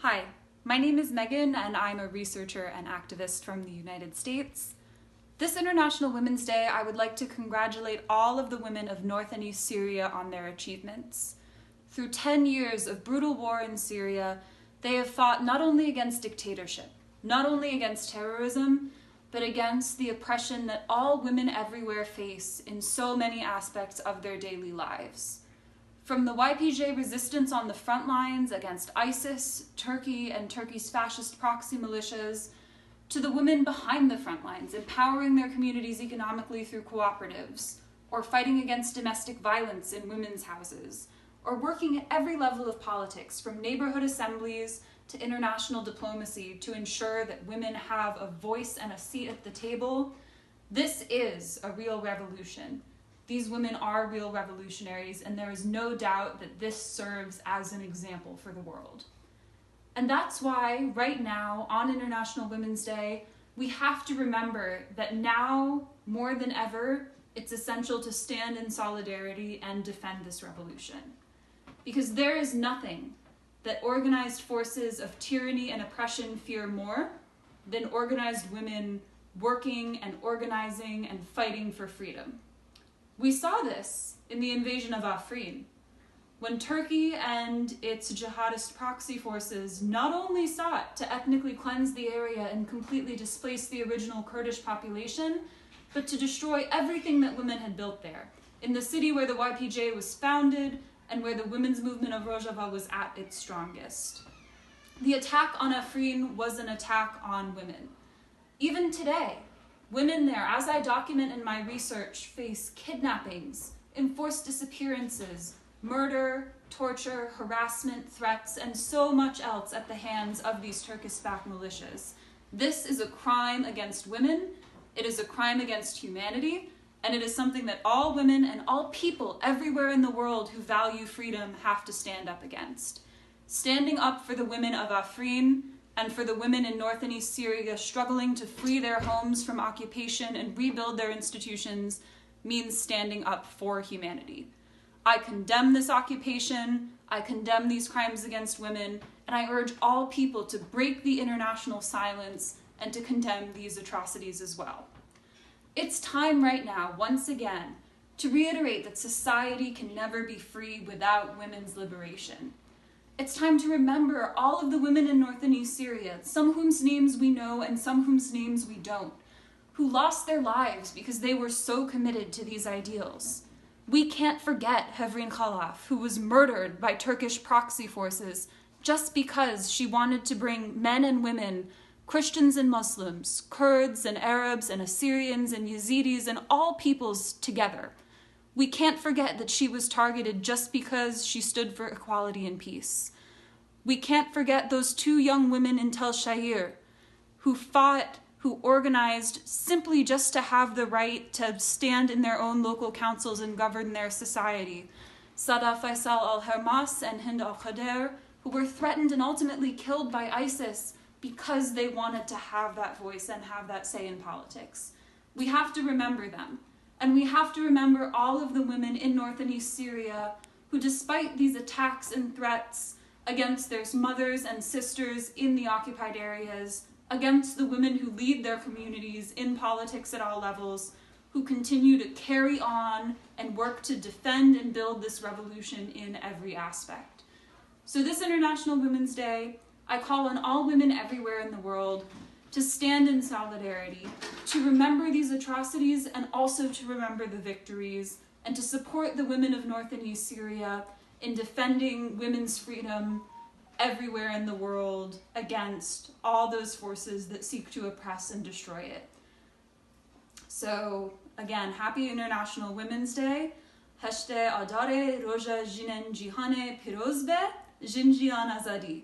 Hi, my name is Megan and I'm a researcher and activist from the United States. This International Women's Day, I would like to congratulate all of the women of North and East Syria on their achievements. Through 10 years of brutal war in Syria, they have fought not only against dictatorship, not only against terrorism, but against the oppression that all women everywhere face in so many aspects of their daily lives. From the YPJ resistance on the front lines against ISIS, Turkey, and Turkey's fascist proxy militias, to the women behind the front lines, empowering their communities economically through cooperatives, or fighting against domestic violence in women's houses, or working at every level of politics, from neighborhood assemblies to international diplomacy, to ensure that women have a voice and a seat at the table. This is a real revolution. These women are real revolutionaries, and there is no doubt that this serves as an example for the world. And that's why, right now, on International Women's Day, we have to remember that now, more than ever, it's essential to stand in solidarity and defend this revolution. Because there is nothing that organized forces of tyranny and oppression fear more than organized women working and organizing and fighting for freedom. We saw this in the invasion of Afrin, when Turkey and its jihadist proxy forces not only sought to ethnically cleanse the area and completely displace the original Kurdish population, but to destroy everything that women had built there, in the city where the YPJ was founded and where the women's movement of Rojava was at its strongest. The attack on Afrin was an attack on women. Even today, women there, as I document in my research, face kidnappings, enforced disappearances, murder, torture, harassment, threats, and so much else at the hands of these Turkish-backed militias. This is a crime against women, it is a crime against humanity, and it is something that all women and all people everywhere in the world who value freedom have to stand up against. Standing up for the women of Afrin, and for the women in North and East Syria struggling to free their homes from occupation and rebuild their institutions, means standing up for humanity. I condemn this occupation, I condemn these crimes against women, and I urge all people to break the international silence and to condemn these atrocities as well. It's time right now, once again, to reiterate that society can never be free without women's liberation. It's time to remember all of the women in North and East Syria, some whose names we know and some whose names we don't, who lost their lives because they were so committed to these ideals. We can't forget Hevrin Khalaf, who was murdered by Turkish proxy forces just because she wanted to bring men and women, Christians and Muslims, Kurds and Arabs and Assyrians and Yazidis and all peoples together. We can't forget that she was targeted just because she stood for equality and peace. We can't forget those two young women in Tel Shahir who fought, who organized simply just to have the right to stand in their own local councils and govern their society. Sada Faisal al-Harmas and Hind al-Khader, who were threatened and ultimately killed by ISIS because they wanted to have that voice and have that say in politics. We have to remember them. And we have to remember all of the women in North and East Syria who, despite these attacks and threats against their mothers and sisters in the occupied areas, against the women who lead their communities in politics at all levels, who continue to carry on and work to defend and build this revolution in every aspect. So this International Women's Day, I call on all women everywhere in the world to stand in solidarity, to remember these atrocities and also to remember the victories, and to support the women of North and East Syria in defending women's freedom everywhere in the world against all those forces that seek to oppress and destroy it. So again, happy International Women's Day. Hashte adare roja jinen jihane pirozbe, jinjian azadi.